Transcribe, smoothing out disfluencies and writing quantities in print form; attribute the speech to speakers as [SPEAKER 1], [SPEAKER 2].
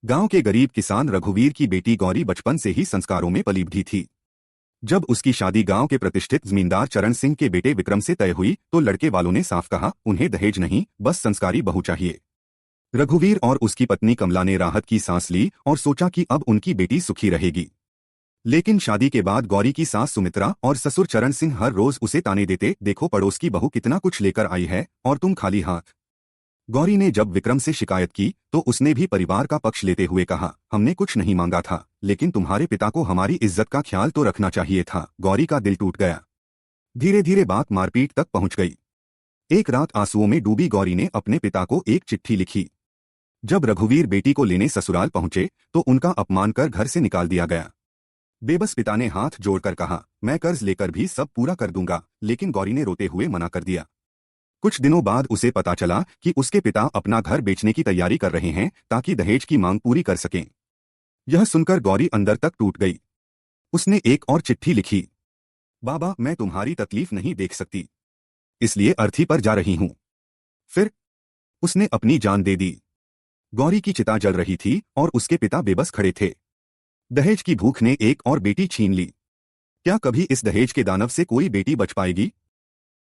[SPEAKER 1] गांव के गरीब किसान रघुवीर की बेटी गौरी बचपन से ही संस्कारों में पली बढ़ी थी। जब उसकी शादी गांव के प्रतिष्ठित जमींदार चरण सिंह के बेटे विक्रम से तय हुई तो लड़के वालों ने साफ कहा, उन्हें दहेज नहीं, बस संस्कारी बहू चाहिए। रघुवीर और उसकी पत्नी कमला ने राहत की सांस ली और सोचा कि अब उनकी बेटी सुखी रहेगी। लेकिन शादी के बाद गौरी की सास सुमित्रा और ससुर चरण सिंह हर रोज उसे ताने देते, देखो पड़ोस की बहू कितना कुछ लेकर आई है और तुम खाली हाथ। गौरी ने जब विक्रम से शिकायत की तो उसने भी परिवार का पक्ष लेते हुए कहा, हमने कुछ नहीं मांगा था, लेकिन तुम्हारे पिता को हमारी इज्जत का ख्याल तो रखना चाहिए था। गौरी का दिल टूट गया। धीरे धीरे बात मारपीट तक पहुंच गई। एक रात आंसुओं में डूबी गौरी ने अपने पिता को एक चिट्ठी लिखी। जब रघुवीर बेटी को लेने ससुराल पहुंचे तो उनका अपमान कर घर से निकाल दिया गया। बेबस पिता ने हाथ जोड़कर कहा, मैं कर्ज लेकर भी सब पूरा कर दूंगा, लेकिन गौरी ने रोते हुए मना कर दिया। कुछ दिनों बाद उसे पता चला कि उसके पिता अपना घर बेचने की तैयारी कर रहे हैं ताकि दहेज की मांग पूरी कर सकें। यह सुनकर गौरी अंदर तक टूट गई। उसने एक और चिट्ठी लिखी, बाबा मैं तुम्हारी तकलीफ नहीं देख सकती, इसलिए अर्थी पर जा रही हूं। फिर उसने अपनी जान दे दी। गौरी की चिता जल रही थी और उसके पिता बेबस खड़े थे। दहेज की भूख ने एक और बेटी छीन ली। क्या कभी इस दहेज के दानव से कोई बेटी बच पाएगी?